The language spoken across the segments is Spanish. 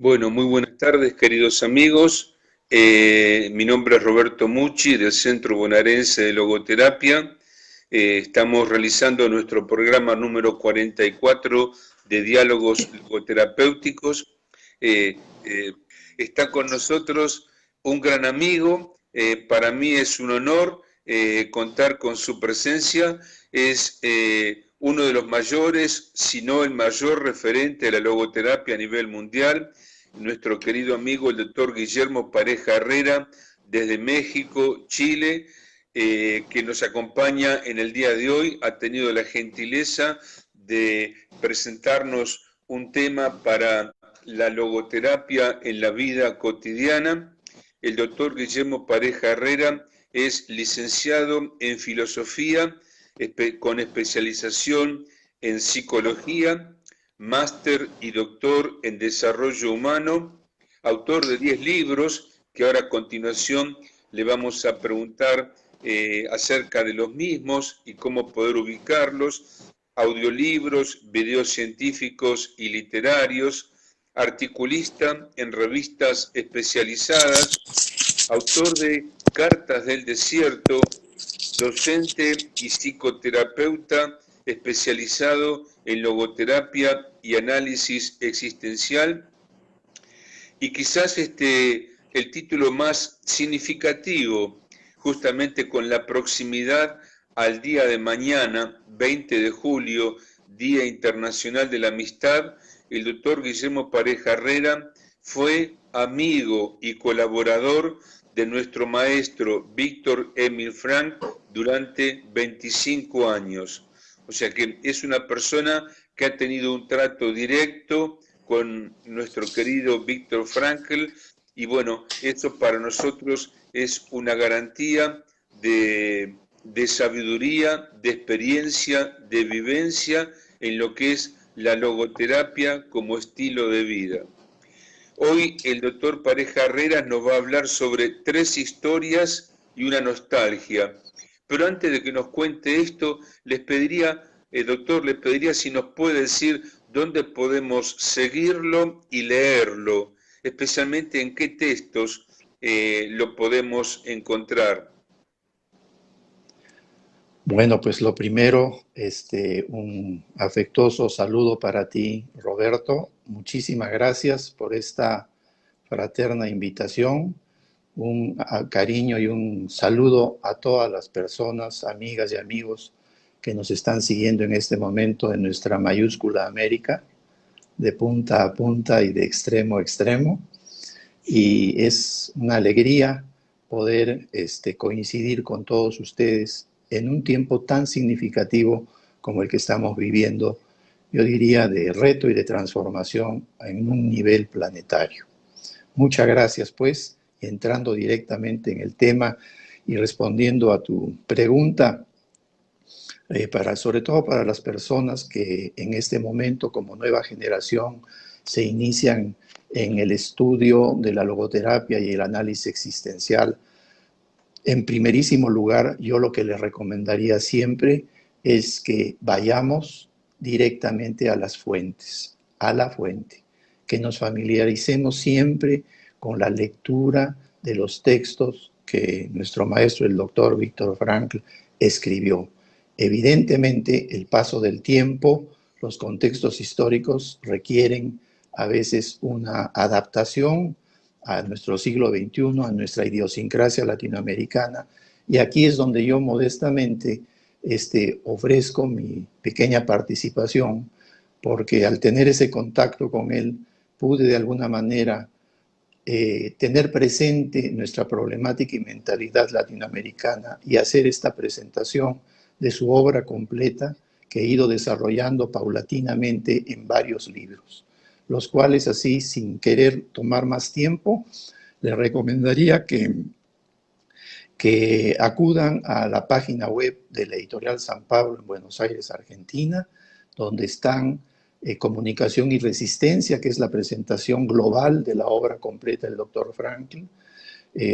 Bueno, muy buenas tardes, queridos amigos. Mi nombre es Roberto Mucci, del Centro Bonaerense de Logoterapia. Estamos realizando nuestro programa número 44 de diálogos logoterapéuticos. Eh, eh, Está con nosotros un gran amigo. Para mí es un honor contar con su presencia. Es uno de los mayores, si no el mayor referente de la logoterapia a nivel mundial, nuestro querido amigo el doctor Guillermo Pareja Herrera, desde México, Chile, que nos acompaña en el día de hoy. Ha tenido la gentileza de presentarnos un tema para la logoterapia en la vida cotidiana. El doctor Guillermo Pareja Herrera es licenciado en filosofía con especialización en psicología, máster y doctor en desarrollo humano, autor de 10 libros, que ahora a continuación le vamos a preguntar acerca de los mismos y cómo poder ubicarlos, audiolibros, videos científicos y literarios, articulista en revistas especializadas, autor de Cartas del Desierto, docente y psicoterapeuta especializado en logoterapia y análisis existencial, y quizás el título más significativo, justamente con la proximidad al día de mañana, 20 de julio, Día Internacional de la Amistad. El doctor Guillermo Pareja Herrera fue amigo y colaborador de nuestro maestro Víctor Emil Frank durante 25 años. O sea que es una persona que ha tenido un trato directo con nuestro querido Víctor Frankl, y bueno, eso para nosotros es una garantía de sabiduría, de experiencia, de vivencia en lo que es la logoterapia como estilo de vida. Hoy el doctor Pareja Herrera nos va a hablar sobre 3 historias y una nostalgia. Pero antes de que nos cuente esto, les pediría, doctor, les pediría si nos puede decir dónde podemos seguirlo y leerlo, especialmente en qué textos lo podemos encontrar. Bueno, pues lo primero, un afectuoso saludo para ti, Roberto. Muchísimas gracias por esta fraterna invitación. Un cariño y un saludo a todas las personas, amigas y amigos que nos están siguiendo en este momento en nuestra mayúscula América, de punta a punta y de extremo a extremo. Y es una alegría poder coincidir con todos ustedes en un tiempo tan significativo como el que estamos viviendo, yo diría de reto y de transformación en un nivel planetario. Muchas gracias, pues, y entrando directamente en el tema y respondiendo a tu pregunta, sobre todo para las personas que en este momento como nueva generación se inician en el estudio de la logoterapia y el análisis existencial. En primerísimo lugar, yo lo que les recomendaría siempre es que vayamos directamente a las fuentes, a la fuente, que nos familiaricemos siempre con la lectura de los textos que nuestro maestro, el doctor Víctor Frankl, escribió. Evidentemente, el paso del tiempo, los contextos históricos requieren a veces una adaptación a nuestro siglo XXI, a nuestra idiosincrasia latinoamericana. Y aquí es donde yo modestamente ofrezco mi pequeña participación, porque al tener ese contacto con él, pude de alguna manera tener presente nuestra problemática y mentalidad latinoamericana y hacer esta presentación de su obra completa que he ido desarrollando paulatinamente en varios libros, los cuales así, sin querer tomar más tiempo, les recomendaría que acudan a la página web de la Editorial San Pablo en Buenos Aires, Argentina, donde están Comunicación y Resistencia, que es la presentación global de la obra completa del Dr. Franklin,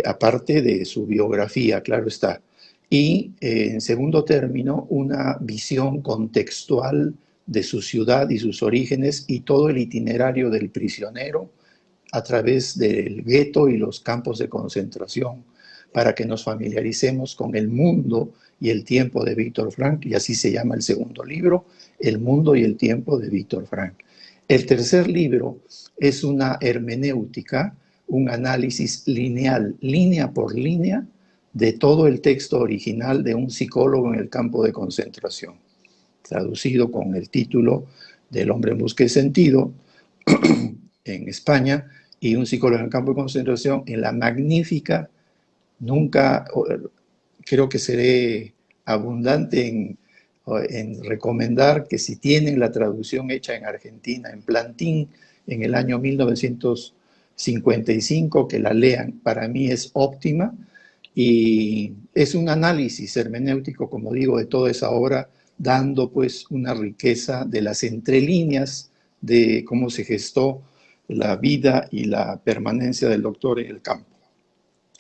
aparte de su biografía, claro está. Y en segundo término, una visión contextual de su ciudad y sus orígenes y todo el itinerario del prisionero a través del gueto y los campos de concentración para que nos familiaricemos con el mundo y el tiempo de Víctor Frankl, y así se llama el segundo libro, El mundo y el tiempo de Víctor Frankl. El tercer libro es una hermenéutica, un análisis lineal, línea por línea, de todo el texto original de un psicólogo en el campo de concentración, traducido con el título del hombre en busca de sentido en España, y un psicólogo en el campo de concentración en la magnífica, nunca, creo que seré abundante en recomendar que si tienen la traducción hecha en Argentina, en Plantin, en el año 1955, que la lean. Para mí es óptima y es un análisis hermenéutico, como digo, de toda esa obra, dando pues una riqueza de las entrelíneas de cómo se gestó la vida y la permanencia del doctor en el campo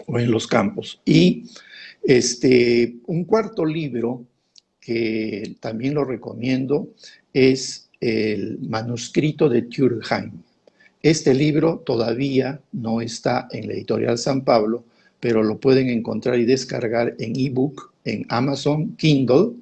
o en los campos. Y un cuarto libro que también lo recomiendo es el manuscrito de Turkheim. Este libro todavía no está en la editorial San Pablo, pero lo pueden encontrar y descargar en ebook en Amazon Kindle,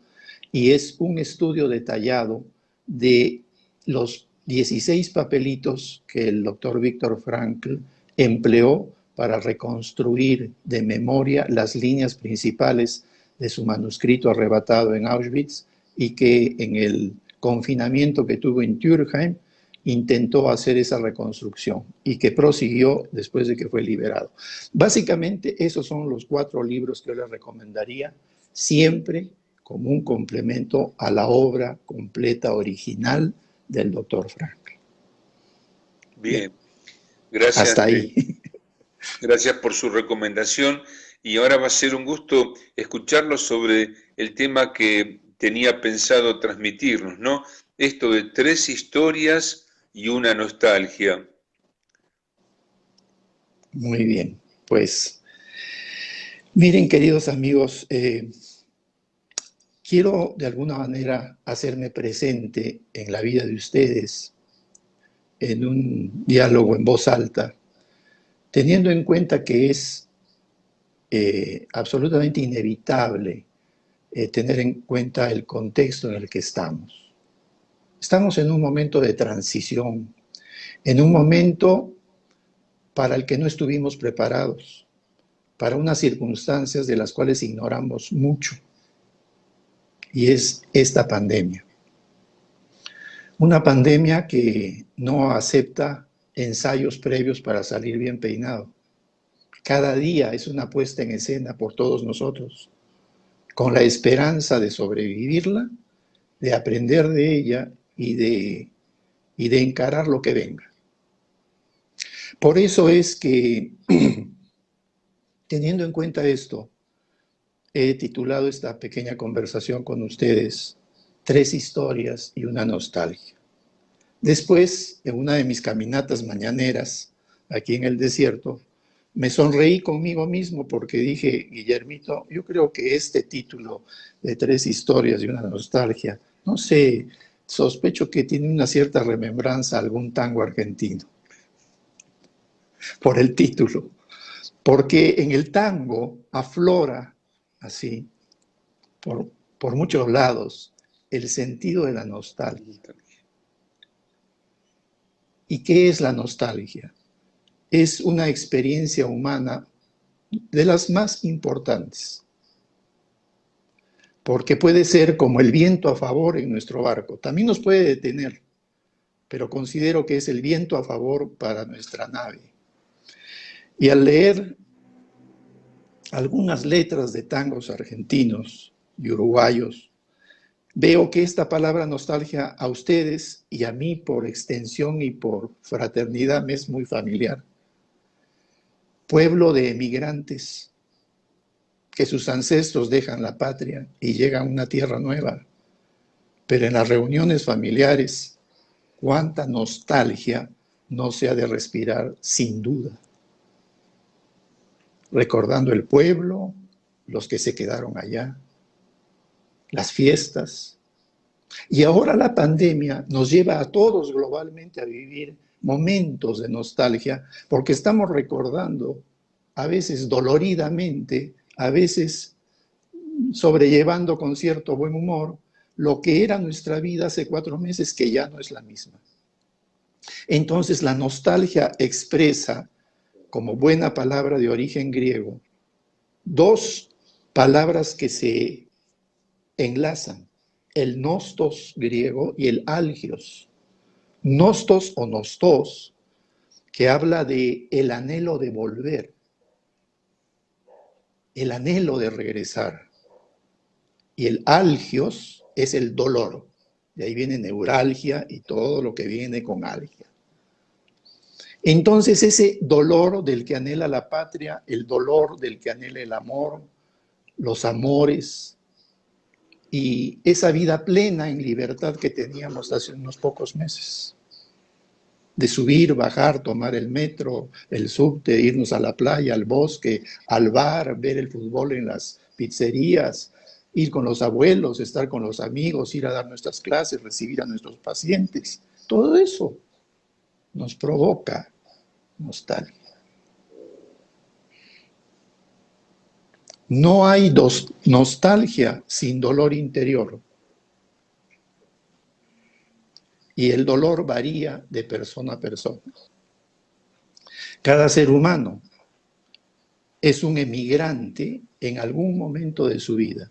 y es un estudio detallado de los 16 papelitos que el doctor Víctor Frankl empleó para reconstruir de memoria las líneas principales de su manuscrito arrebatado en Auschwitz, y que en el confinamiento que tuvo en Turkheim intentó hacer esa reconstrucción y que prosiguió después de que fue liberado. Básicamente esos son los 4 libros que yo les recomendaría, siempre como un complemento a la obra completa original del doctor Frankl. Bien, gracias. Hasta ahí. Gracias por su recomendación, y ahora va a ser un gusto escucharlo sobre el tema que tenía pensado transmitirnos, ¿no? Esto de 3 historias y una nostalgia. Muy bien, pues miren, queridos amigos, quiero de alguna manera hacerme presente en la vida de ustedes en un diálogo en voz alta, teniendo en cuenta que es absolutamente inevitable tener en cuenta el contexto en el que estamos. Estamos en un momento de transición, en un momento para el que no estuvimos preparados, para unas circunstancias de las cuales ignoramos mucho, y es esta pandemia. Una pandemia que no acepta ensayos previos para salir bien peinado. Cada día es una puesta en escena por todos nosotros, con la esperanza de sobrevivirla, de aprender de ella y de encarar lo que venga. Por eso es que, teniendo en cuenta esto, he titulado esta pequeña conversación con ustedes 3 historias y una nostalgia. Después, en una de mis caminatas mañaneras aquí en el desierto, me sonreí conmigo mismo porque dije, Guillermito, yo creo que este título de 3 historias y una nostalgia, no sé, sospecho que tiene una cierta remembranza a algún tango argentino, por el título, porque en el tango aflora así, por muchos lados, el sentido de la nostalgia. ¿Y qué es la nostalgia? Es una experiencia humana de las más importantes, porque puede ser como el viento a favor en nuestro barco. También nos puede detener, pero considero que es el viento a favor para nuestra nave. Y al leer algunas letras de tangos argentinos y uruguayos, veo que esta palabra nostalgia a ustedes y a mí por extensión y por fraternidad me es muy familiar. Pueblo de emigrantes, que sus ancestros dejan la patria y llegan a una tierra nueva. Pero en las reuniones familiares, cuánta nostalgia no se ha de respirar sin duda. Recordando el pueblo, los que se quedaron allá, las fiestas. Y ahora la pandemia nos lleva a todos globalmente a vivir momentos de nostalgia, porque estamos recordando, a veces doloridamente, a veces sobrellevando con cierto buen humor, lo que era nuestra vida hace 4 meses, que ya no es la misma. Entonces la nostalgia expresa, como buena palabra de origen griego, dos palabras que se enlazan, el nostos griego y el algios. Nostos o nostos, que habla de el anhelo de volver, el anhelo de regresar. Y el algios es el dolor. De ahí viene neuralgia y todo lo que viene con algia. Entonces ese dolor del que anhela la patria, el dolor del que anhela el amor, los amores y esa vida plena en libertad que teníamos hace unos pocos meses. De subir, bajar, tomar el metro, el subte, irnos a la playa, al bosque, al bar, ver el fútbol en las pizzerías, ir con los abuelos, estar con los amigos, ir a dar nuestras clases, recibir a nuestros pacientes. Todo eso nos provoca nostalgia. No hay nostalgia sin dolor interior. Y el dolor varía de persona a persona. Cada ser humano es un emigrante en algún momento de su vida.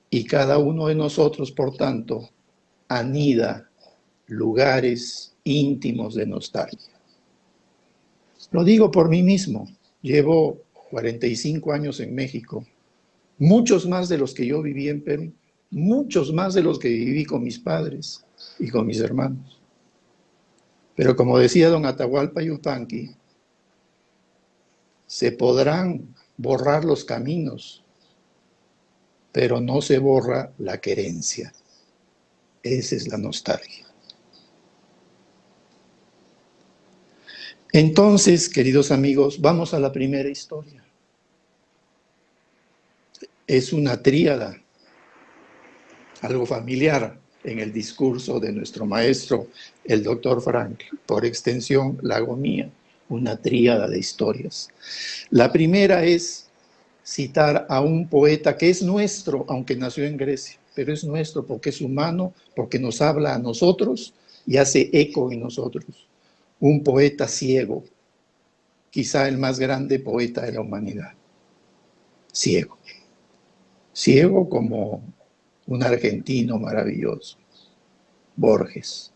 Y cada uno de nosotros, por tanto, anida lugares íntimos de nostalgia. Lo digo por mí mismo. Llevo 45 años en México, muchos más de los que yo viví en Perú, muchos más de los que viví con mis padres y con mis hermanos. Pero como decía don Atahualpa Yupanqui, se podrán borrar los caminos, pero no se borra la querencia. Esa es la nostalgia. Entonces, queridos amigos, vamos a la primera historia. Es una tríada, algo familiar en el discurso de nuestro maestro, el doctor Frank, por extensión, la agonía, una tríada de historias. La primera es citar a un poeta que es nuestro, aunque nació en Grecia, pero es nuestro porque es humano, porque nos habla a nosotros y hace eco en nosotros. Un poeta ciego, quizá el más grande poeta de la humanidad. Ciego. Ciego como un argentino maravilloso, Borges.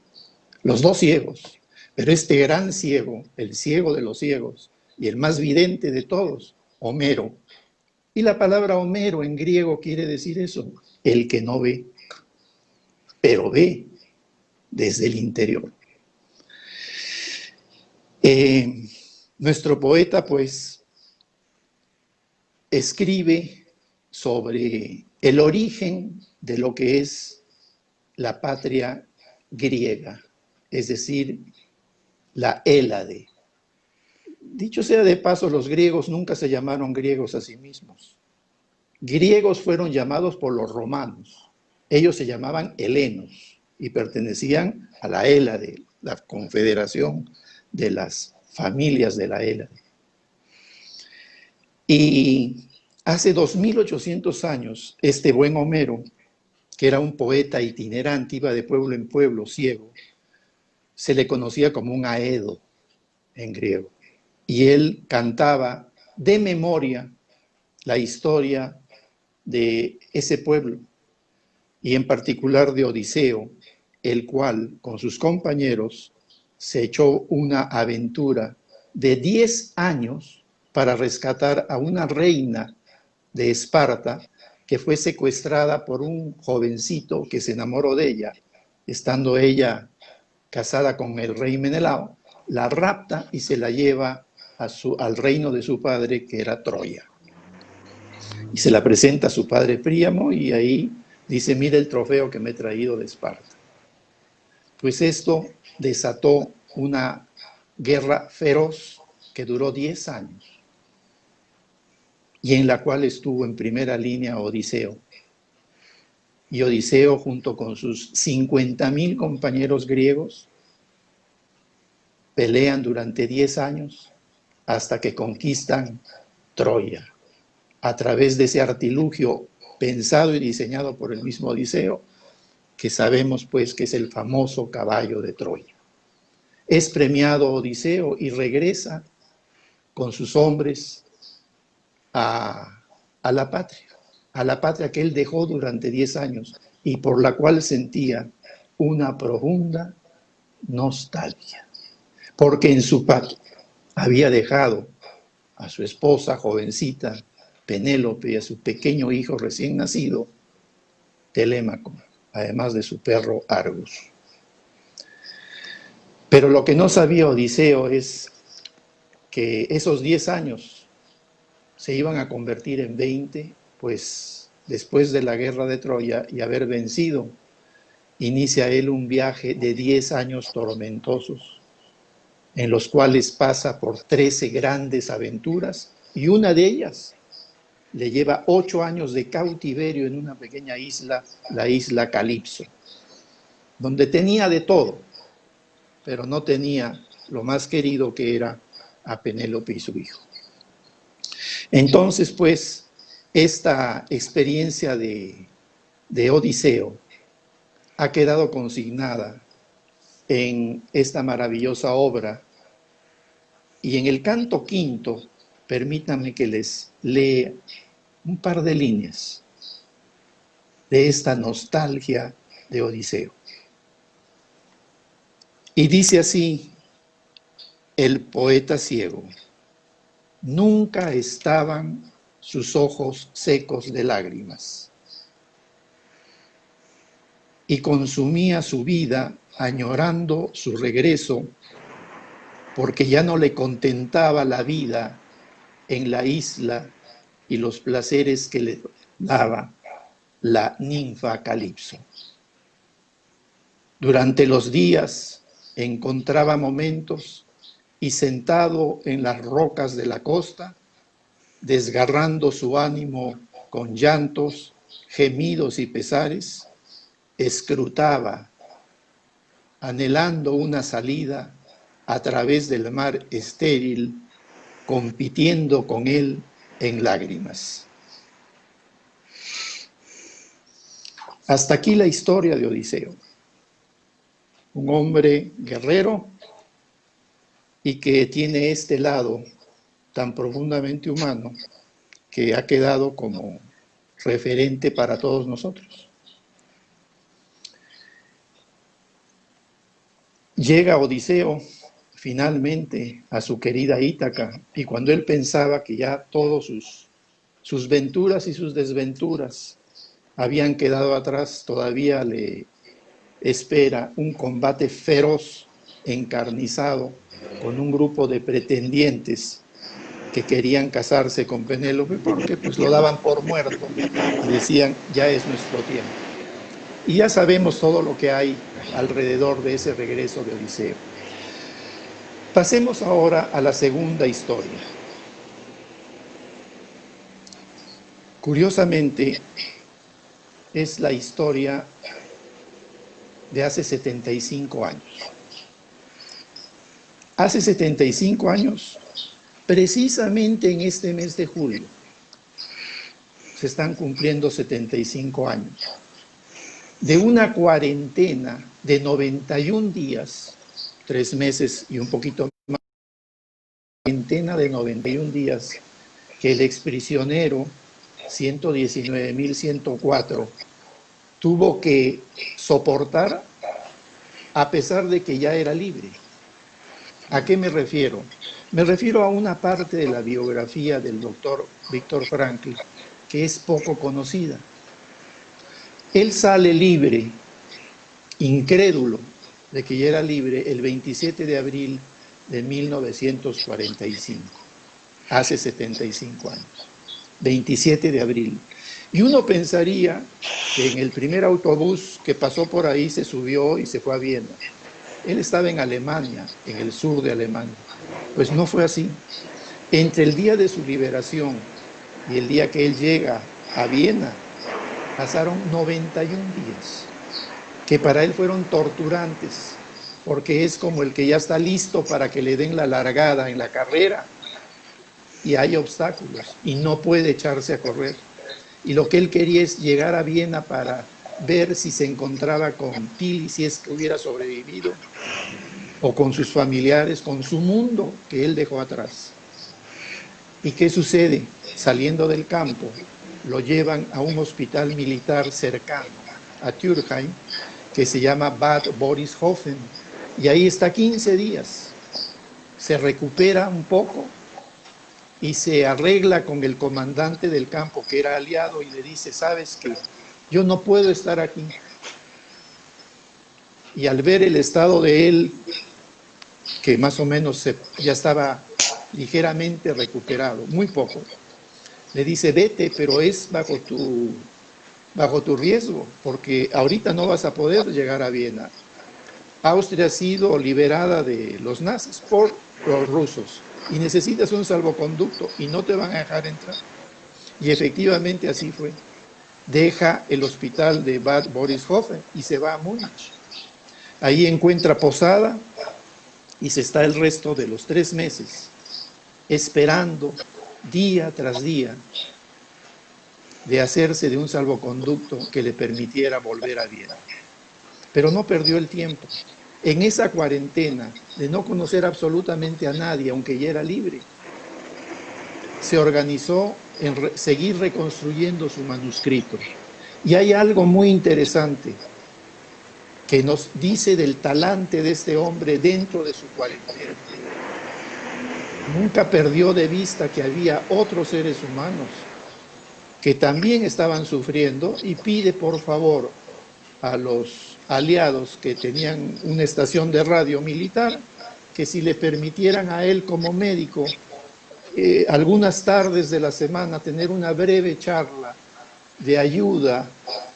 Los dos ciegos, pero este gran ciego, el ciego de los ciegos y el más vidente de todos, Homero. Y la palabra Homero en griego quiere decir eso, el que no ve, pero ve desde el interior. Nuestro poeta, pues, escribe sobre el origen de lo que es la patria griega, es decir, la Hélade. Dicho sea de paso, los griegos nunca se llamaron griegos a sí mismos. Griegos fueron llamados por los romanos. Ellos se llamaban helenos y pertenecían a la Hélade, la confederación de las familias de la Hélade. Y hace 2800 años, este buen Homero, que era un poeta itinerante, iba de pueblo en pueblo, ciego, se le conocía como un aedo en griego. Y él cantaba de memoria la historia de ese pueblo, y en particular de Odiseo, el cual, con sus compañeros, se echó una aventura de 10 años para rescatar a una reina de Esparta que fue secuestrada por un jovencito que se enamoró de ella, estando ella casada con el rey Menelao, la rapta y se la lleva al reino de su padre, que era Troya. Y se la presenta a su padre Príamo y ahí dice, mira el trofeo que me he traído de Esparta. Pues esto desató una guerra feroz que duró 10 años y en la cual estuvo en primera línea Odiseo. Y Odiseo, junto con sus 50,000 compañeros griegos, pelean durante 10 años hasta que conquistan Troya, a través de ese artilugio pensado y diseñado por el mismo Odiseo, que sabemos pues que es el famoso caballo de Troya. Es premiado Odiseo y regresa con sus hombres a la patria que él dejó durante 10 años y por la cual sentía una profunda nostalgia, porque en su patria había dejado a su esposa jovencita, Penélope, y a su pequeño hijo recién nacido, Telémaco, además de su perro Argus. Pero lo que no sabía Odiseo es que esos 10 años se iban a convertir en 20, pues después de la guerra de Troya y haber vencido, inicia él un viaje de 10 años tormentosos, en los cuales pasa por 13 grandes aventuras, y una de ellas le lleva 8 años de cautiverio en una pequeña isla, la isla Calipso, donde tenía de todo, pero no tenía lo más querido, que era a Penélope y su hijo. Entonces, pues, esta experiencia de Odiseo ha quedado consignada en esta maravillosa obra, y en el canto quinto, permítanme que les lea un par de líneas de esta nostalgia de Odiseo. Y dice así el poeta ciego: nunca estaban sus ojos secos de lágrimas, y consumía su vida añorando su regreso, porque ya no le contentaba la vida en la isla y los placeres que le daba la ninfa Calipso. Durante los días encontraba momentos y, sentado en las rocas de la costa, desgarrando su ánimo con llantos, gemidos y pesares, escrutaba, anhelando una salida a través del mar estéril, compitiendo con él en lágrimas. Hasta aquí la historia de Odiseo, un hombre guerrero y que tiene este lado tan profundamente humano que ha quedado como referente para todos nosotros. Llega Odiseo finalmente a su querida Ítaca, y cuando él pensaba que ya todos sus venturas y sus desventuras habían quedado atrás, todavía le espera un combate feroz, encarnizado, con un grupo de pretendientes que querían casarse con Penélope, porque pues lo daban por muerto y decían: ya es nuestro tiempo. Y ya sabemos todo lo que hay alrededor de ese regreso de Odiseo. Pasemos ahora a la segunda historia. Curiosamente, es la historia de hace 75 años. Hace 75 años, precisamente en este mes de julio, se están cumpliendo 75 años de una cuarentena de 91 días, 3 meses y un poquito más, cuarentena de 91 días que el exprisionero 119.104 tuvo que soportar, a pesar de que ya era libre. ¿A qué me refiero? Me refiero a una parte de la biografía del doctor Viktor Frankl que es poco conocida. Él sale libre, incrédulo de que ya era libre, el 27 de abril de 1945, hace 75 años, 27 de abril. Y uno pensaría que en el primer autobús que pasó por ahí se subió y se fue a Viena. Él estaba en Alemania, en el sur de Alemania. Pues no fue así. Entre el día de su liberación y el día que él llega a Viena, pasaron 91 días, que para él fueron torturantes, porque es como el que ya está listo para que le den la largada en la carrera y hay obstáculos y no puede echarse a correr. Y lo que él quería es llegar a Viena para ver si se encontraba con Tilly, si es que hubiera sobrevivido, o con sus familiares, con su mundo que él dejó atrás. ¿Y qué sucede? Saliendo del campo, lo llevan a un hospital militar cercano a Türkheim, que se llama Bad Borishofen, y ahí está 15 días. Se recupera un poco y se arregla con el comandante del campo, que era aliado, y le dice, ¿sabes qué? Yo no puedo estar aquí. Y al ver el estado de él, que más o menos ya estaba ligeramente recuperado, muy poco, le dice, vete, pero es bajo tu riesgo, porque ahorita no vas a poder llegar a Viena. Austria ha sido liberada de los nazis por los rusos y necesitas un salvoconducto y no te van a dejar entrar. Y efectivamente así fue. Deja el hospital de Bad Borishofen y se va a Múnich. Ahí encuentra posada y se está el resto de los 3 meses esperando día tras día de hacerse de un salvoconducto que le permitiera volver a Viena. Pero no perdió el tiempo. En esa cuarentena de no conocer absolutamente a nadie, aunque ya era libre, se organizó en seguir reconstruyendo su manuscrito. Y hay algo muy interesante que nos dice del talante de este hombre dentro de su cuarentena. Nunca perdió de vista que había otros seres humanos que también estaban sufriendo y pide por favor a los aliados que tenían una estación de radio militar que si le permitieran a él como médico algunas tardes de la semana tener una breve charla de ayuda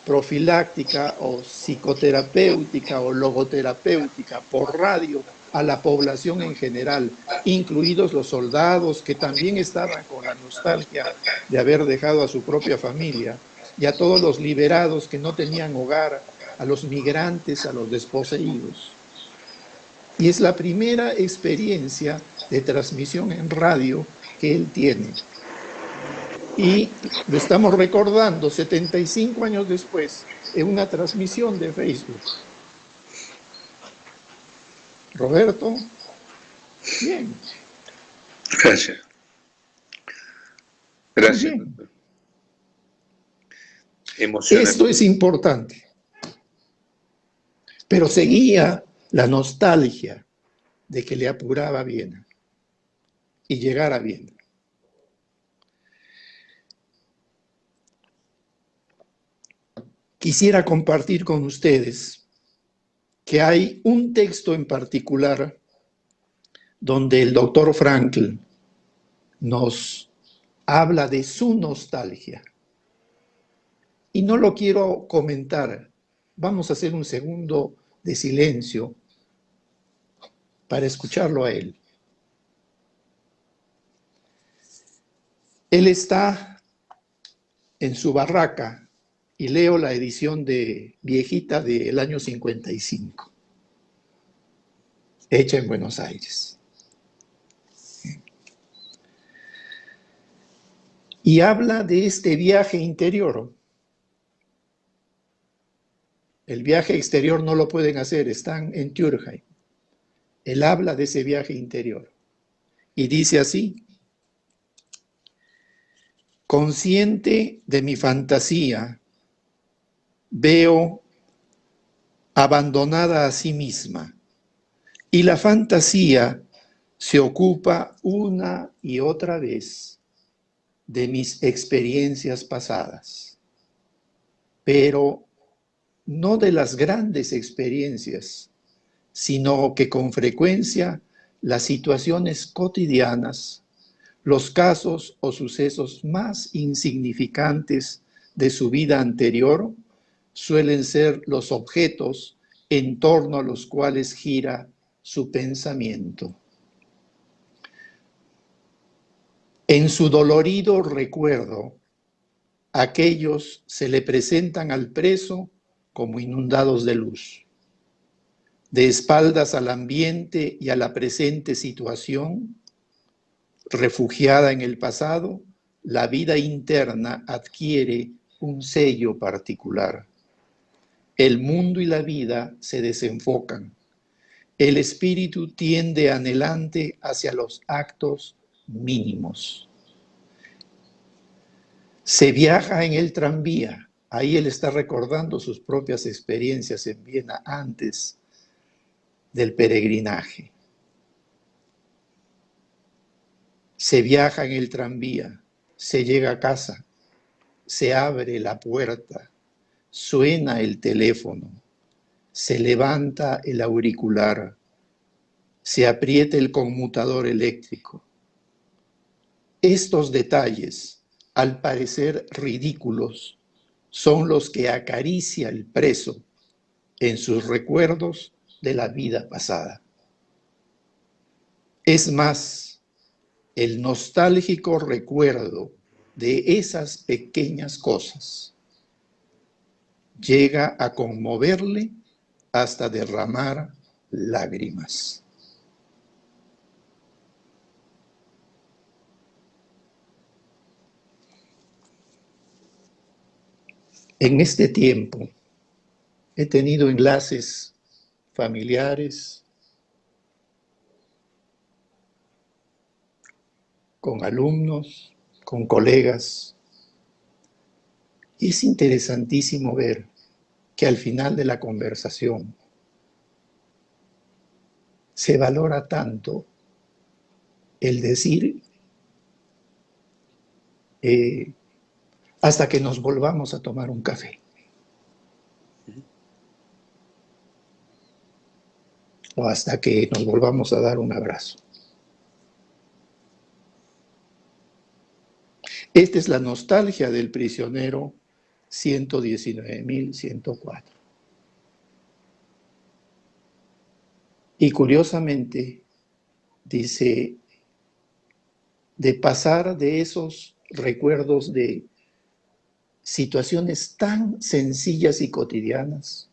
profiláctica o psicoterapéutica o logoterapéutica por radio a la población en general, incluidos los soldados que también estaban con la nostalgia de haber dejado a su propia familia, y a todos los liberados que no tenían hogar, a los migrantes, a los desposeídos. Y es la primera experiencia de transmisión en radio que él tiene. Y lo estamos recordando 75 años después en una transmisión de Facebook. Roberto, bien. Gracias. Gracias. Bien. Emocionante. Esto es importante. Pero seguía la nostalgia de que le apuraba Viena y llegar a Viena. Quisiera compartir con ustedes que hay un texto en particular donde el doctor Frankl nos habla de su nostalgia. Y no lo quiero comentar. Vamos a hacer un segundo de silencio para escucharlo a él. Él está en su barraca y leo la edición de viejita del año 55, hecha en Buenos Aires. Y habla de este viaje interior. El viaje exterior no lo pueden hacer, están en Türkheim. Él habla de ese viaje interior y dice así: consciente de mi fantasía, veo abandonada a sí misma y la fantasía se ocupa una y otra vez de mis experiencias pasadas, pero no de las grandes experiencias, sino que con frecuencia las situaciones cotidianas, los casos o sucesos más insignificantes de su vida anterior suelen ser los objetos en torno a los cuales gira su pensamiento. En su dolorido recuerdo, aquellos se le presentan al preso como inundados de luz. de espaldas al ambiente y a la presente situación, refugiada en el pasado, la vida interna adquiere un sello particular. El mundo y la vida se desenfocan. El espíritu tiende anhelante hacia los actos mínimos. Se viaja en el tranvía. Ahí él está recordando sus propias experiencias en Viena antes del peregrinaje. Se viaja en el tranvía, se llega a casa, se abre la puerta, suena el teléfono, se levanta el auricular, se aprieta el conmutador eléctrico. Estos detalles, al parecer ridículos, son los que acaricia el preso en sus recuerdos de la vida pasada. Es más, el nostálgico recuerdo de esas pequeñas cosas llega a conmoverle hasta derramar lágrimas. En este tiempo he tenido enlaces familiares con alumnos, con colegas. Y es interesantísimo ver que al final de la conversación se valora tanto el decir hasta que nos volvamos a tomar un café. O hasta que nos volvamos a dar un abrazo. Esta es la nostalgia del prisionero 119.104. Y curiosamente, dice, de pasar de esos recuerdos de situaciones tan sencillas y cotidianas,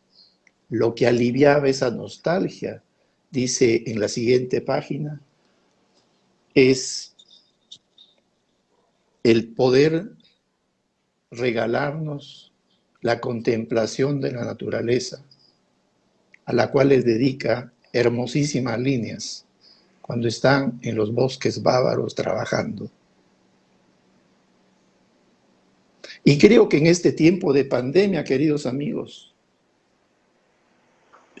lo que aliviaba esa nostalgia, dice en la siguiente página, es el poder regalarnos la contemplación de la naturaleza, a la cual les dedica hermosísimas líneas cuando están en los bosques bávaros trabajando. Y creo que en este tiempo de pandemia, queridos amigos,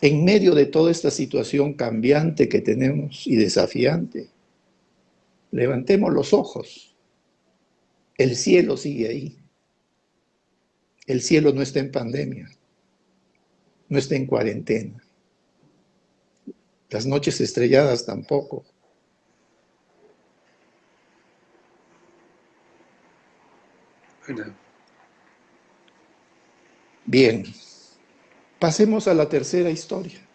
en medio de toda esta situación cambiante que tenemos y desafiante, levantemos los ojos. El cielo sigue ahí. El cielo no está en pandemia, no está en cuarentena. Las noches estrelladas tampoco. Bien, pasemos a la tercera historia.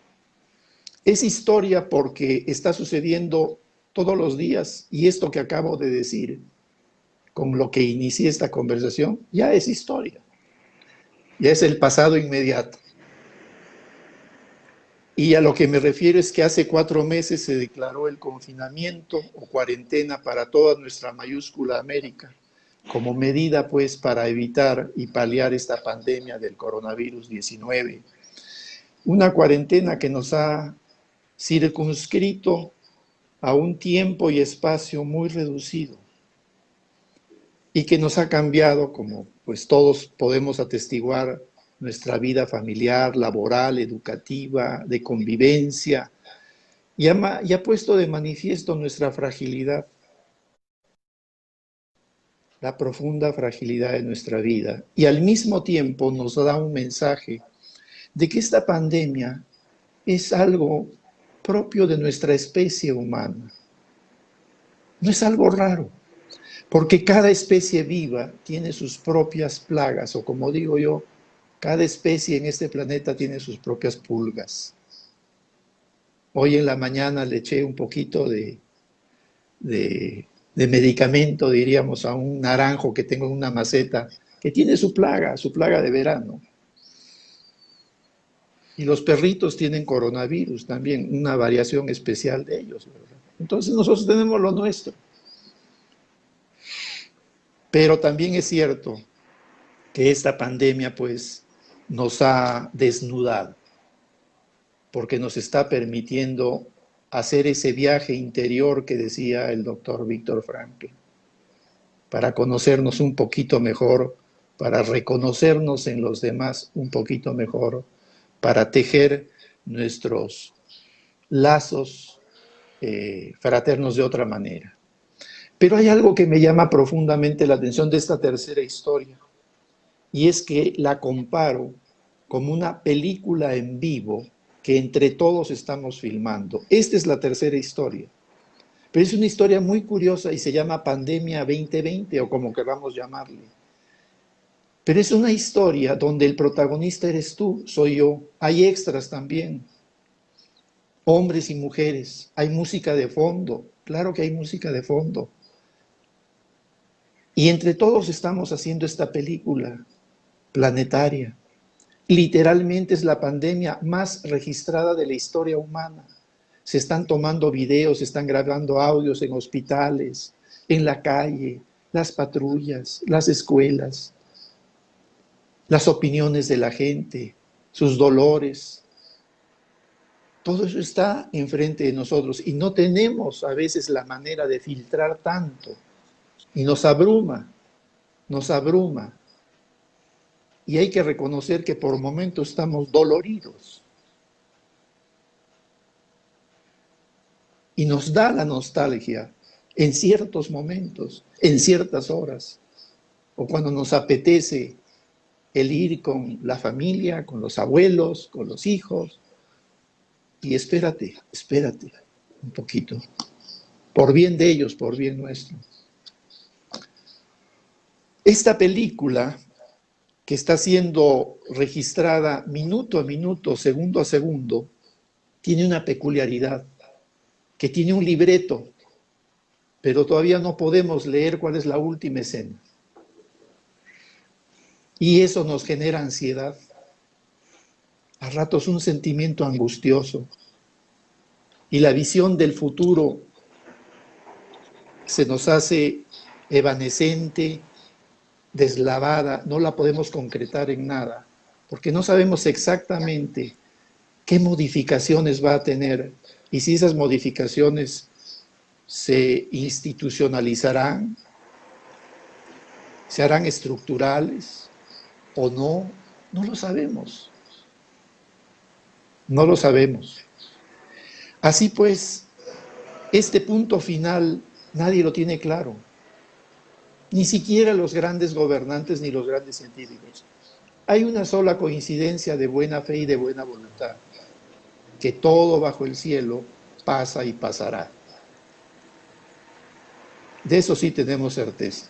Es historia porque está sucediendo todos los días y esto que acabo de decir, con lo que inicié esta conversación, ya es historia. Ya es el pasado inmediato. Y a lo que me refiero es que hace 4 meses se declaró el confinamiento o cuarentena para toda nuestra mayúscula América, como medida pues para evitar y paliar esta pandemia del coronavirus 19. Una cuarentena que nos ha circunscrito a un tiempo y espacio muy reducido y que nos ha cambiado, como pues todos podemos atestiguar, nuestra vida familiar, laboral, educativa, de convivencia, y ha puesto de manifiesto nuestra fragilidad, la profunda fragilidad de nuestra vida, y al mismo tiempo nos da un mensaje de que esta pandemia es algo propio de nuestra especie humana. No es algo raro, porque cada especie viva tiene sus propias plagas, o como digo yo, cada especie en este planeta tiene sus propias pulgas. Hoy en la mañana le eché un poquito de medicamento, diríamos, a un naranjo que tengo en una maceta, que tiene su plaga de verano. Y los perritos tienen coronavirus también, una variación especial de ellos, ¿verdad? Entonces nosotros tenemos lo nuestro. Pero también es cierto que esta pandemia pues nos ha desnudado, porque nos está permitiendo hacer ese viaje interior que decía el doctor Víctor Frankl, para conocernos un poquito mejor, para reconocernos en los demás un poquito mejor, para tejer nuestros lazos fraternos de otra manera. Pero hay algo que me llama profundamente la atención de esta tercera historia, y es que la comparo como una película en vivo que entre todos estamos filmando. Esta es la tercera historia, pero es una historia muy curiosa y se llama Pandemia 2020 o como queramos llamarle. Pero es una historia donde el protagonista eres tú, soy yo. Hay extras también, hombres y mujeres. Hay música de fondo, claro que hay música de fondo. Y entre todos estamos haciendo esta película planetaria. Literalmente es la pandemia más registrada de la historia humana. Se están tomando videos, se están grabando audios en hospitales, en la calle, las patrullas, las escuelas, las opiniones de la gente, sus dolores. Todo eso está enfrente de nosotros y no tenemos a veces la manera de filtrar tanto. Y nos abruma, nos abruma. Y hay que reconocer que por momentos estamos doloridos. Y nos da la nostalgia en ciertos momentos, en ciertas horas, o cuando nos apetece el ir con la familia, con los abuelos, con los hijos. Y espérate un poquito, por bien de ellos, por bien nuestro. Esta película que está siendo registrada minuto a minuto, segundo a segundo, tiene una peculiaridad, que tiene un libreto, pero todavía no podemos leer cuál es la última escena. Y eso nos genera ansiedad, a ratos un sentimiento angustioso, y la visión del futuro se nos hace evanescente, deslavada, no la podemos concretar en nada, porque no sabemos exactamente qué modificaciones va a tener y si esas modificaciones se institucionalizarán, se harán estructurales o no, no lo sabemos. No lo sabemos. Así pues, este punto final nadie lo tiene claro. Ni siquiera los grandes gobernantes ni los grandes científicos. Hay una sola coincidencia de buena fe y de buena voluntad, que todo bajo el cielo pasa y pasará. De eso sí tenemos certeza.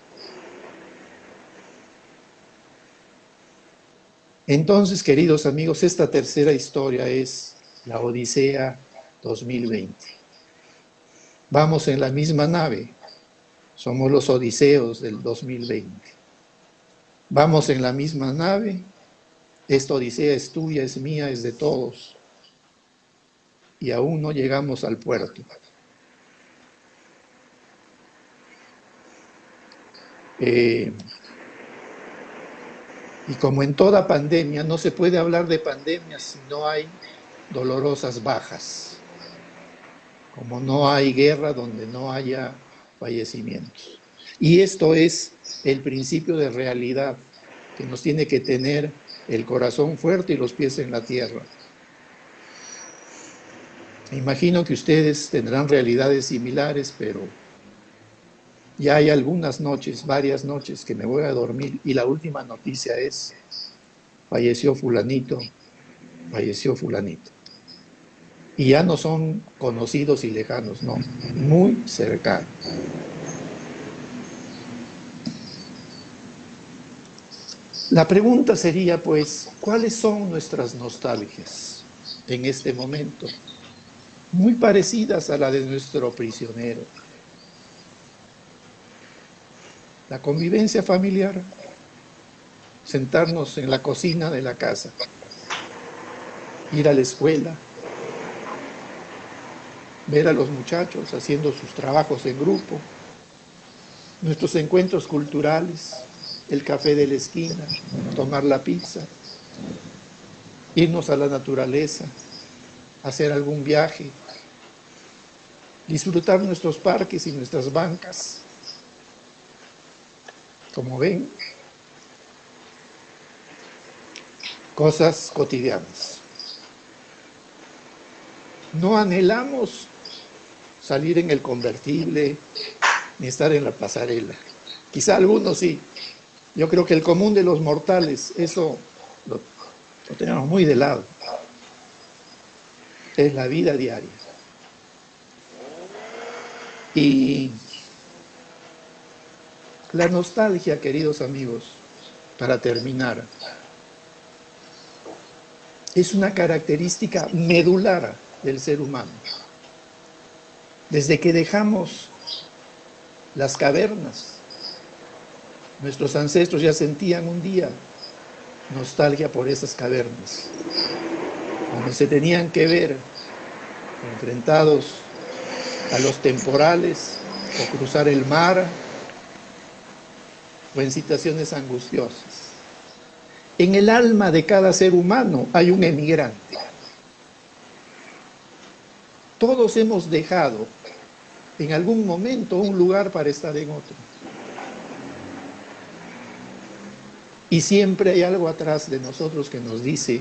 Entonces, queridos amigos, esta tercera historia es la Odisea 2020. Vamos en la misma nave, somos los odiseos del 2020. Vamos en la misma nave, esta odisea es tuya, es mía, es de todos. Y aún no llegamos al puerto. Y como en toda pandemia, no se puede hablar de pandemia si no hay dolorosas bajas. Como no hay guerra donde no haya fallecimientos. Y esto es el principio de realidad que nos tiene que tener el corazón fuerte y los pies en la tierra. Me imagino que ustedes tendrán realidades similares, pero ya hay algunas noches, varias noches que me voy a dormir y la última noticia es, falleció fulanito, falleció fulanito. Y ya no son conocidos y lejanos, no, muy cercanos. La pregunta sería, pues, ¿cuáles son nuestras nostalgias en este momento? Muy parecidas a la de nuestro prisionero. La convivencia familiar, sentarnos en la cocina de la casa, ir a la escuela, ver a los muchachos haciendo sus trabajos en grupo, nuestros encuentros culturales, el café de la esquina, tomar la pizza, irnos a la naturaleza, hacer algún viaje, disfrutar nuestros parques y nuestras bancas. Como ven, cosas cotidianas. No anhelamos salir en el convertible ni estar en la pasarela. Quizá algunos sí. Yo creo que el común de los mortales, eso lo tenemos muy de lado. Es la vida diaria. Y la nostalgia, queridos amigos, para terminar, es una característica medular del ser humano. Desde que dejamos las cavernas, nuestros ancestros ya sentían un día nostalgia por esas cavernas, donde se tenían que ver enfrentados a los temporales o cruzar el mar o en situaciones angustiosas. En el alma de cada ser humano hay un emigrante. Todos hemos dejado en algún momento un lugar para estar en otro. Y siempre hay algo atrás de nosotros que nos dice,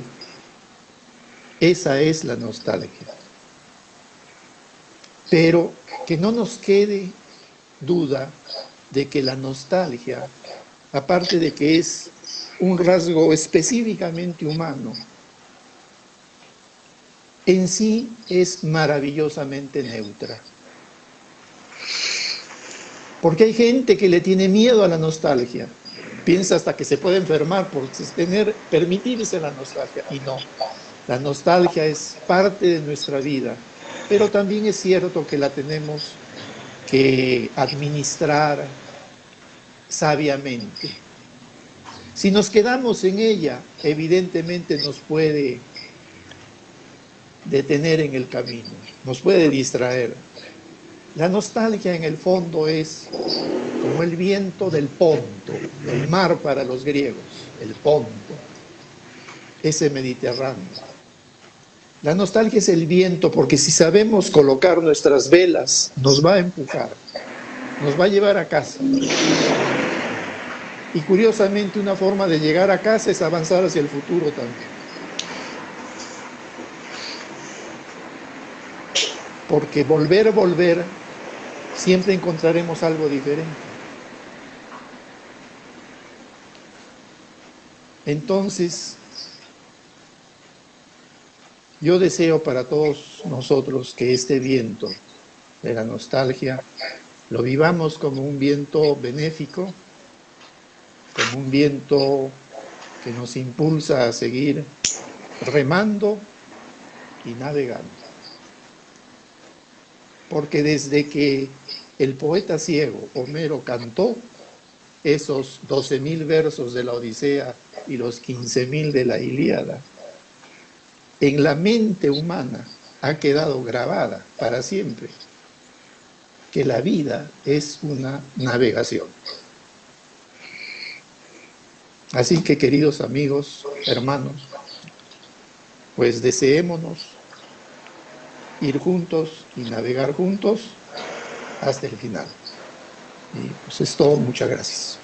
esa es la nostalgia. Pero que no nos quede duda de que la nostalgia, aparte de que es un rasgo específicamente humano, en sí es maravillosamente neutra. Porque hay gente que le tiene miedo a la nostalgia, piensa hasta que se puede enfermar por permitirse la nostalgia, y no. La nostalgia es parte de nuestra vida, pero también es cierto que la tenemos que administrar sabiamente. Si nos quedamos en ella, evidentemente nos puede detener en el camino, nos puede distraer. La nostalgia en el fondo es como el viento del Ponto, el mar para los griegos, el Ponto, ese Mediterráneo. La nostalgia es el viento porque si sabemos colocar nuestras velas, nos va a empujar, nos va a llevar a casa. Y curiosamente una forma de llegar a casa es avanzar hacia el futuro también. Porque volver, siempre encontraremos algo diferente. Entonces, yo deseo para todos nosotros que este viento de la nostalgia lo vivamos como un viento benéfico, como un viento que nos impulsa a seguir remando y navegando. Porque desde que el poeta ciego Homero cantó esos 12.000 versos de la Odisea y los 15.000 de la Ilíada, en la mente humana ha quedado grabada para siempre que la vida es una navegación. Así que, queridos amigos, hermanos, pues deseémonos ir juntos y navegar juntos hasta el final. Y pues es todo, muchas gracias.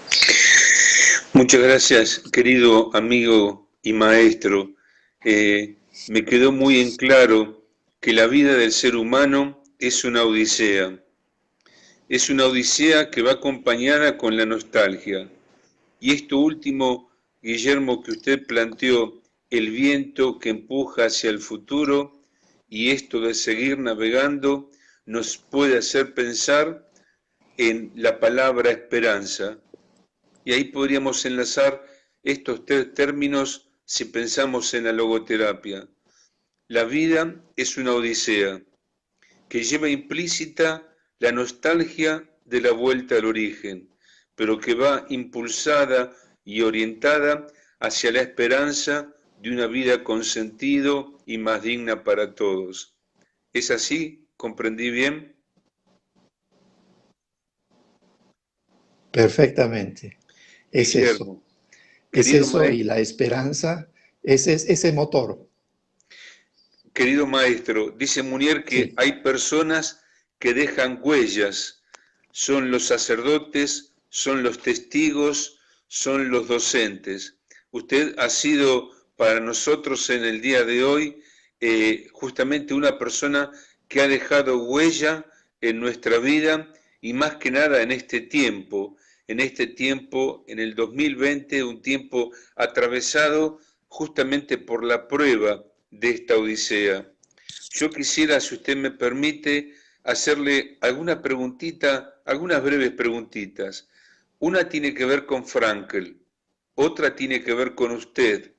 Muchas gracias, querido amigo y maestro. Me quedó muy en claro que la vida del ser humano es una odisea. Es una odisea que va acompañada con la nostalgia. Y esto último, Guillermo, que usted planteó, el viento que empuja hacia el futuro y esto de seguir navegando, nos puede hacer pensar en la palabra esperanza. Y ahí podríamos enlazar estos tres términos si pensamos en la logoterapia. La vida es una odisea que lleva implícita la nostalgia de la vuelta al origen, pero que va impulsada y orientada hacia la esperanza de una vida con sentido y más digna para todos. ¿Es así? ¿Comprendí bien? Perfectamente. Es eso. Guillermo, Es querido eso y maestro, la esperanza es ese motor. querido maestro, dice Munier que Sí. hay personas que dejan huellas, son los sacerdotes, son los testigos, son los docentes. Usted ha sido para nosotros en el día de hoy justamente una persona que ha dejado huella en nuestra vida y más que nada en este tiempo, en el 2020, un tiempo atravesado justamente por la prueba de esta odisea. Yo quisiera, si usted me permite, hacerle alguna preguntita, algunas breves preguntitas. Una tiene que ver con Frankl, otra tiene que ver con usted,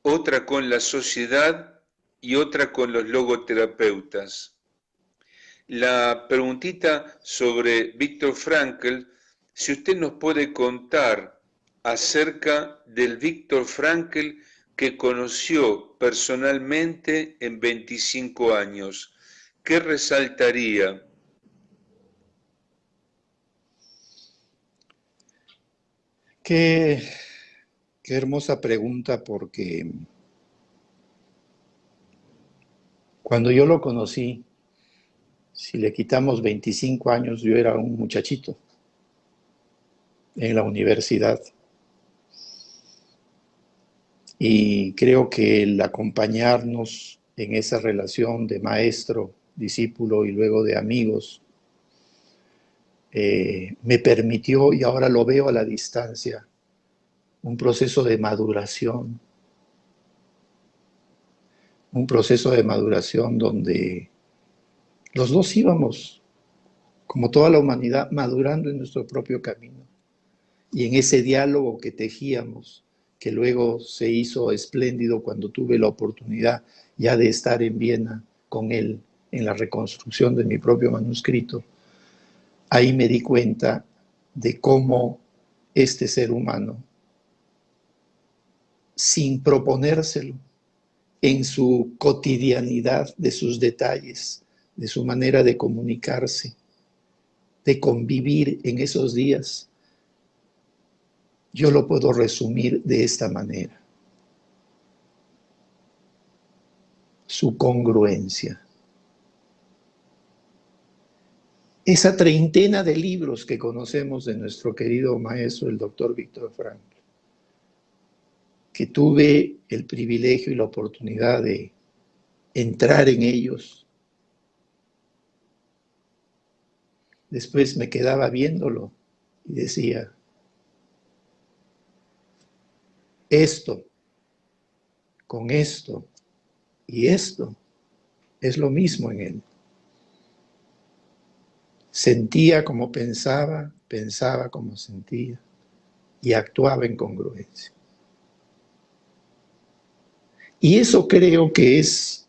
otra con la sociedad y otra con los logoterapeutas. La preguntita sobre Víctor Frankl, si usted nos puede contar acerca del Víctor Frankl que conoció personalmente en 25 años, ¿qué resaltaría? Qué, qué hermosa pregunta, porque cuando yo lo conocí, si le quitamos 25 años, yo era un muchachito en la universidad. Y creo que el acompañarnos en esa relación de maestro, discípulo y luego de amigos, me permitió, y ahora lo veo a la distancia, un proceso de maduración, donde los dos íbamos, como toda la humanidad, madurando en nuestro propio camino. Y en ese diálogo que tejíamos, que luego se hizo espléndido cuando tuve la oportunidad ya de estar en Viena con él en la reconstrucción de mi propio manuscrito, ahí me di cuenta de cómo este ser humano, sin proponérselo, en su cotidianidad, de sus detalles, de su manera de comunicarse, de convivir en esos días, yo lo puedo resumir de esta manera: su congruencia. Esa treintena de libros que conocemos de nuestro querido maestro, el doctor Víctor Frankl, que tuve el privilegio y la oportunidad de entrar en ellos. Después me quedaba viéndolo y decía, esto, con esto y esto, es lo mismo en él. Sentía como pensaba, pensaba como sentía y actuaba en congruencia. Y eso creo que es,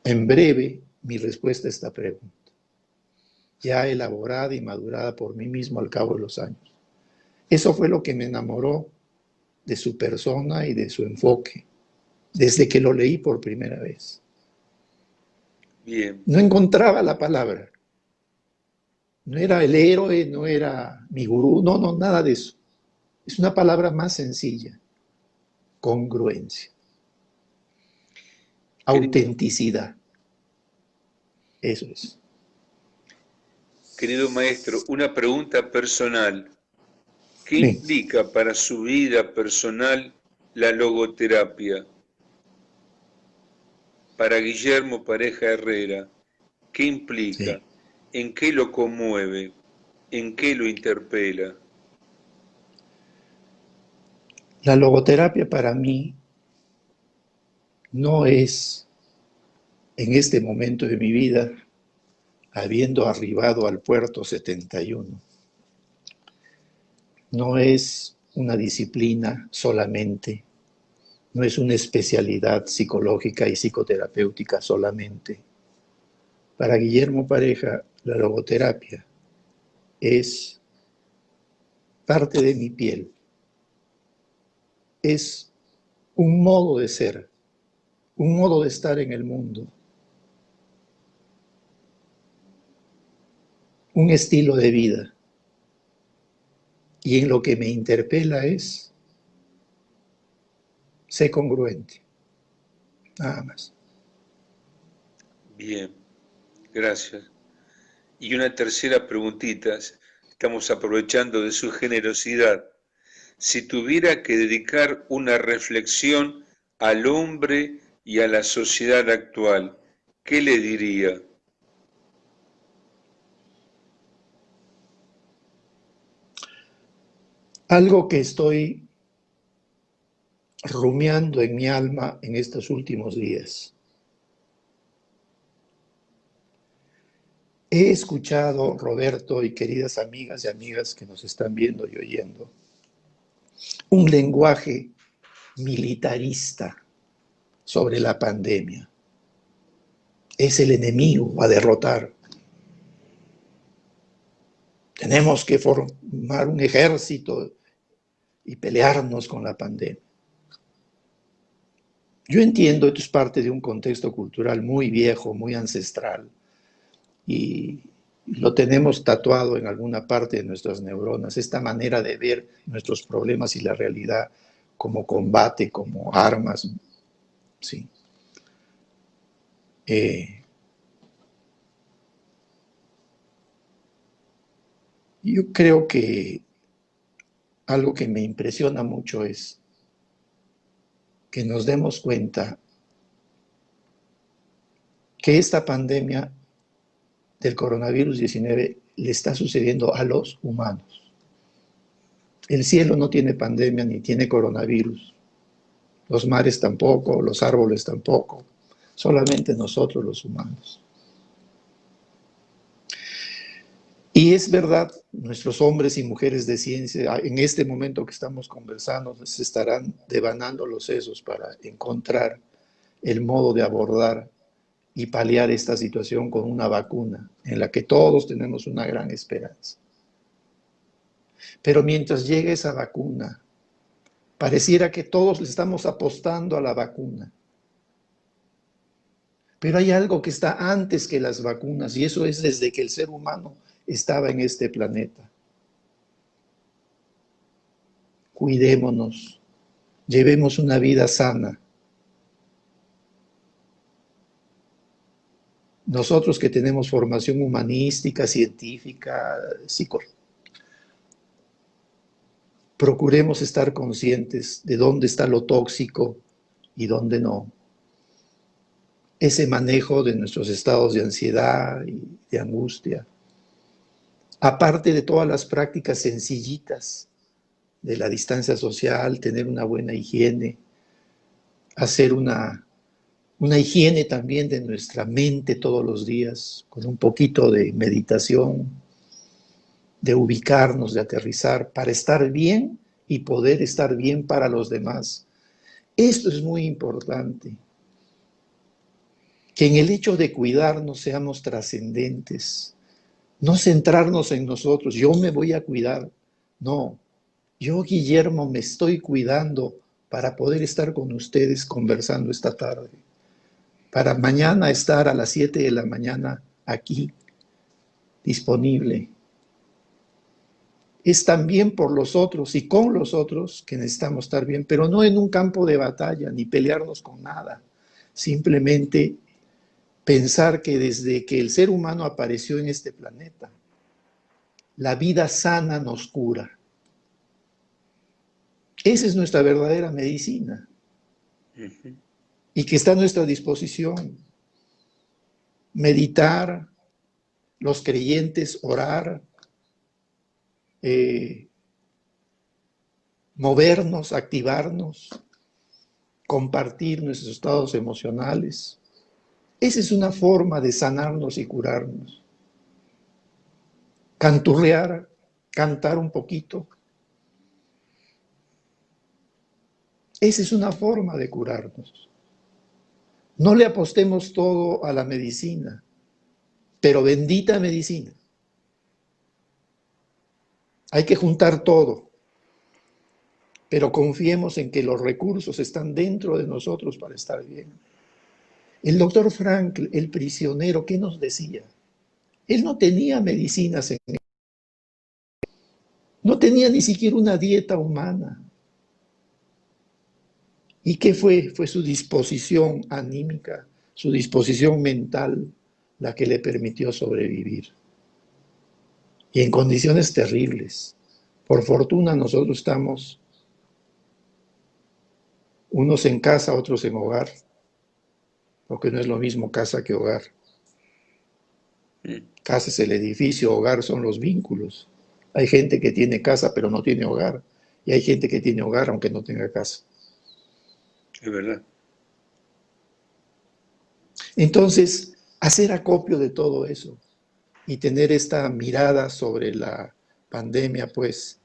en breve, mi respuesta a esta pregunta, ya elaborada y madurada por mí mismo al cabo de los años. Eso fue lo que me enamoró de su persona y de su enfoque, desde que lo leí por primera vez. Bien. No encontraba la palabra. No era el héroe, no era mi gurú, no, nada de eso. Es una palabra más sencilla: congruencia, Querido, autenticidad. Eso es. querido maestro, una pregunta personal. ¿Qué Sí. implica para su vida personal la logoterapia? Para Guillermo Pareja Herrera, ¿qué implica? Sí. ¿En qué lo conmueve? ¿En qué lo interpela? La logoterapia para mí no es, en este momento de mi vida, habiendo arribado al puerto 71, no es una disciplina solamente, no es una especialidad psicológica y psicoterapéutica solamente. Para Guillermo Pareja, la logoterapia es parte de mi piel, es un modo de ser, un modo de estar en el mundo, un estilo de vida. Y en lo que me interpela es, sé congruente, nada más. Bien, gracias. Y una tercera preguntita, estamos aprovechando de su generosidad. Si tuviera que dedicar una reflexión al hombre y a la sociedad actual, ¿qué le diría? Algo que estoy rumiando en mi alma en estos últimos días. He escuchado, Roberto y queridas amigas y amigas que nos están viendo y oyendo, un lenguaje militarista sobre la pandemia. Es el enemigo a derrotar. Tenemos que formar un ejército y pelearnos con la pandemia. Yo entiendo, esto es parte de un contexto cultural muy viejo, muy ancestral, y lo tenemos tatuado en alguna parte de nuestras neuronas, esta manera de ver nuestros problemas y la realidad como combate, como armas, sí. Yo creo que algo que me impresiona mucho es que nos demos cuenta que esta pandemia del coronavirus 19 le está sucediendo a los humanos. El cielo no tiene pandemia ni tiene coronavirus. Los mares tampoco, los árboles tampoco. Solamente nosotros los humanos. Y es verdad, nuestros hombres y mujeres de ciencia, en este momento que estamos conversando, se estarán devanando los sesos para encontrar el modo de abordar y paliar esta situación con una vacuna en la que todos tenemos una gran esperanza. Pero mientras llegue esa vacuna, pareciera que todos le estamos apostando a la vacuna. Pero hay algo que está antes que las vacunas, y eso es desde que el ser humano estaba en este planeta. Cuidémonos, llevemos una vida sana. Nosotros que tenemos formación humanística, científica, procuremos estar conscientes de dónde está lo tóxico y dónde no. Ese manejo de nuestros estados de ansiedad y de angustia. Aparte de todas las prácticas sencillitas de la distancia social, tener una buena higiene, hacer una higiene también de nuestra mente todos los días, con un poquito de meditación, de ubicarnos, de aterrizar, para estar bien y poder estar bien para los demás. Esto es muy importante, que en el hecho de cuidarnos seamos trascendentes, no centrarnos en nosotros, yo me voy a cuidar, no, yo, Guillermo, me estoy cuidando para poder estar con ustedes conversando esta tarde, para mañana estar a las 7 de la mañana aquí, disponible. Es también por los otros y con los otros que necesitamos estar bien, pero no en un campo de batalla, ni pelearnos con nada. Simplemente pensar que desde que el ser humano apareció en este planeta, la vida sana nos cura. Esa es nuestra verdadera medicina. Y que está a nuestra disposición. Meditar, los creyentes orar, movernos, activarnos, compartir nuestros estados emocionales. Esa es una forma de sanarnos y curarnos. Canturrear, cantar un poquito. Esa es una forma de curarnos. No le apostemos todo a la medicina, pero bendita medicina. Hay que juntar todo. pero confiemos en que los recursos están dentro de nosotros para estar bien. El doctor Frankl, el prisionero, ¿qué nos decía? Él no tenía medicinas, no tenía ni siquiera una dieta humana. ¿Y qué fue? Fue su disposición anímica, su disposición mental, la que le permitió sobrevivir. Y en condiciones terribles. Por fortuna nosotros estamos, unos en casa, otros en hogar, porque no es lo mismo casa que hogar. Casa es el edificio, hogar son los vínculos. Hay gente que tiene casa pero no tiene hogar, y hay gente que tiene hogar aunque no tenga casa. Es verdad. Entonces, hacer acopio de todo eso y tener esta mirada sobre la pandemia, pues,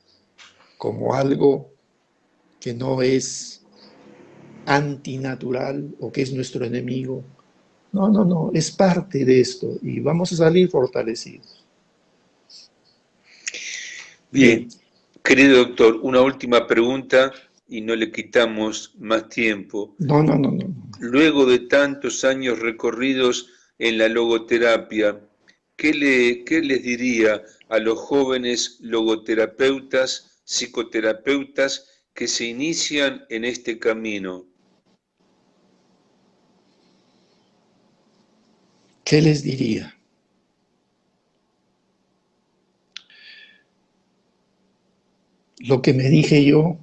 como algo que no es antinatural o que es nuestro enemigo. No, no, no, es parte de esto y vamos a salir fortalecidos. Bien, querido doctor, una última pregunta y no le quitamos más tiempo. No, no, no, no. Luego de tantos años recorridos en la logoterapia, ¿qué les diría a los jóvenes logoterapeutas, psicoterapeutas que se inician en este camino? ¿Qué les diría? Lo que me dije yo,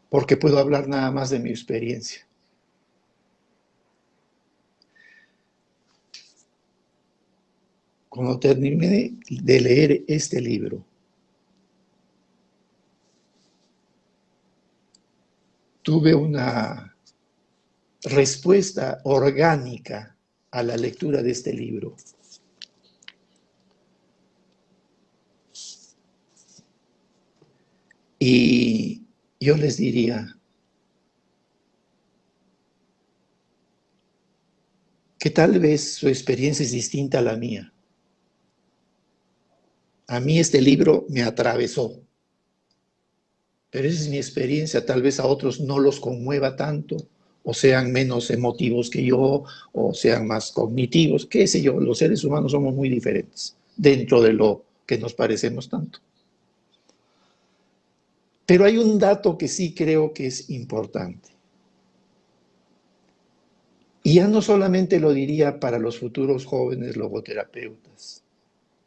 porque puedo hablar nada más de mi experiencia. Cuando terminé de leer este libro, tuve una respuesta orgánica a la lectura de este libro. Y yo les diría que tal vez su experiencia es distinta a la mía. A mí este libro me atravesó, pero esa es mi experiencia. Tal vez a otros no los conmueva tanto, o sean menos emotivos que yo, o sean más cognitivos, qué sé yo. Los seres humanos somos muy diferentes dentro de lo que nos parecemos tanto. Pero hay un dato que sí creo que es importante. Y ya no solamente lo diría para los futuros jóvenes logoterapeutas,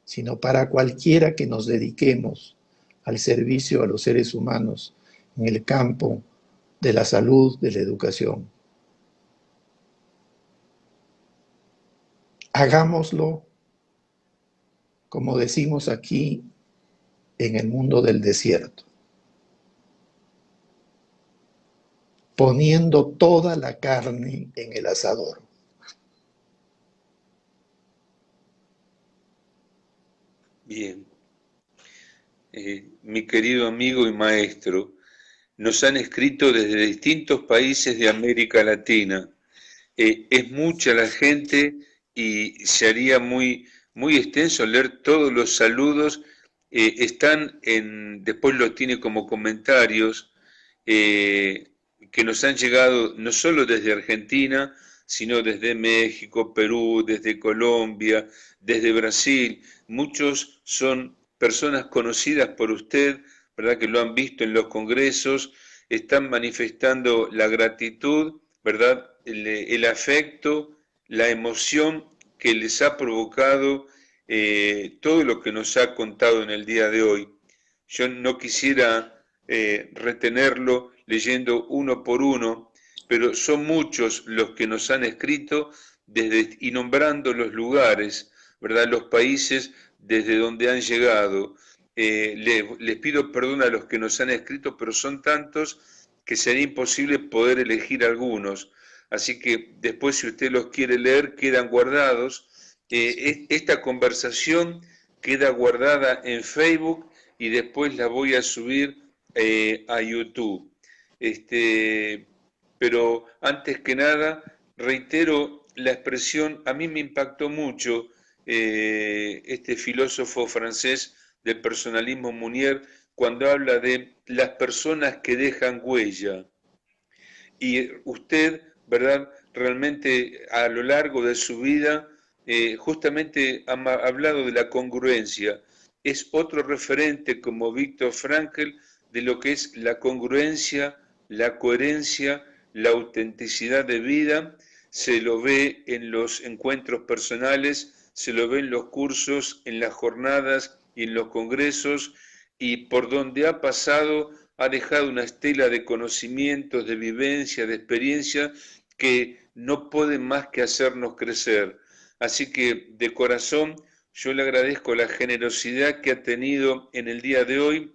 sino para cualquiera que nos dediquemos al servicio a los seres humanos en el campo de la salud, de la educación. Hagámoslo, como decimos aquí, en el mundo del desierto, poniendo toda la carne en el asador. Bien, mi querido amigo y maestro, nos han escrito desde distintos países de América Latina. Es mucha la gente y se haría muy, muy extenso leer todos los saludos. Después los tiene como comentarios que nos han llegado no solo desde Argentina, sino desde México, Perú, desde Colombia, desde Brasil. Muchos son personas conocidas por usted, ¿verdad? Que lo han visto en los congresos, están manifestando la gratitud, ¿verdad? El afecto, la emoción que les ha provocado todo lo que nos ha contado en el día de hoy. Yo no quisiera retenerlo leyendo uno por uno, pero son muchos los que nos han escrito y nombrando los lugares, ¿verdad? Los países desde donde han llegado. Les pido perdón a los que nos han escrito, pero son tantos que sería imposible poder elegir algunos. Así que después, si usted los quiere leer, quedan guardados. Esta conversación queda guardada en Facebook y después la voy a subir a YouTube. Pero antes que nada, reitero la expresión, a mí me impactó mucho este filósofo francés del personalismo Mounier cuando habla de las personas que dejan huella. Y usted, ¿verdad? Realmente a lo largo de su vida, justamente ha hablado de la congruencia. Es otro referente como Víctor Frankl de lo que es la congruencia, la coherencia, la autenticidad de vida. Se lo ve en los encuentros personales, se lo ve en los cursos, en las jornadas y en los congresos, y por donde ha pasado ha dejado una estela de conocimientos, de vivencia, de experiencia que no pueden más que hacernos crecer. Así que de corazón yo le agradezco la generosidad que ha tenido en el día de hoy.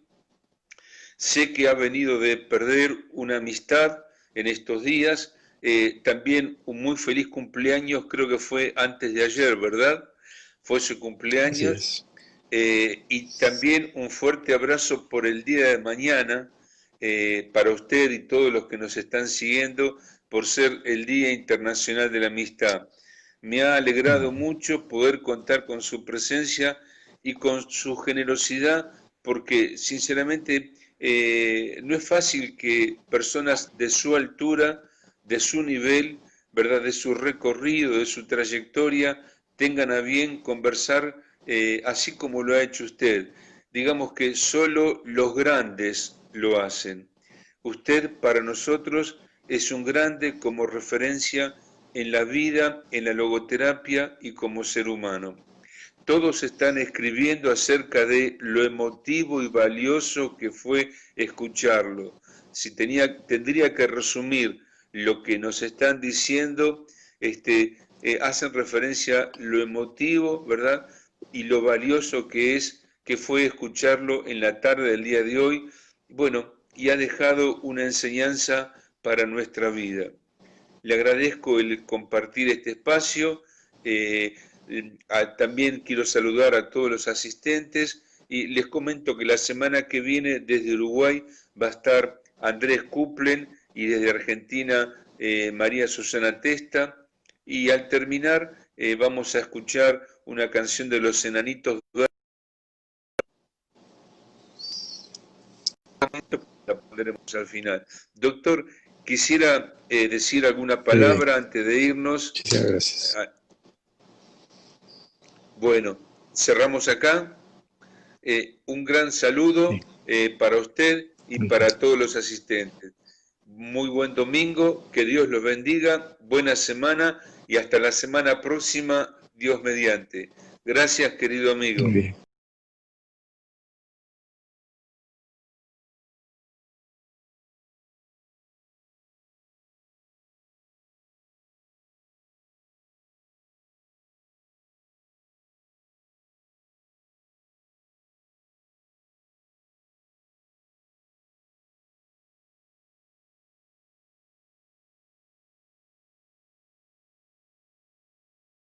Sé que ha venido de perder una amistad en estos días. También un muy feliz cumpleaños, creo que fue antes de ayer, ¿verdad? Fue su Así cumpleaños. es. Y también un fuerte abrazo por el día de mañana para usted y todos los que nos están siguiendo por ser el Día Internacional de la Amistad. Me ha alegrado mucho poder contar con su presencia y con su generosidad, porque sinceramente no es fácil que personas de su altura, de su nivel, ¿verdad?, de su recorrido, de su trayectoria, tengan a bien conversar así como lo ha hecho usted. Digamos que solo los grandes lo hacen. Usted para nosotros es un grande como referencia en la vida, en la logoterapia y como ser humano. Todos están escribiendo acerca de lo emotivo y valioso que fue escucharlo. Si tendría que resumir lo que nos están diciendo, hacen referencia a lo emotivo, ¿verdad? Y lo valioso que fue escucharlo en la tarde del día de hoy. Bueno, y ha dejado una enseñanza para nuestra vida. Le agradezco el compartir este espacio. También quiero saludar a todos los asistentes y les comento que la semana que viene desde Uruguay va a estar Andrés Kuplen y desde Argentina María Susana Testa, y al terminar vamos a escuchar una canción de los Enanitos Verdes. La pondremos al final. Doctor, quisiera decir alguna Muy bien. palabra antes de irnos. Muchísimas gracias. Bueno, cerramos acá. Un gran saludo para usted y para todos los asistentes. Muy buen domingo, que Dios los bendiga, buena semana y hasta la semana próxima, Dios mediante. Gracias, querido amigo. Muy bien.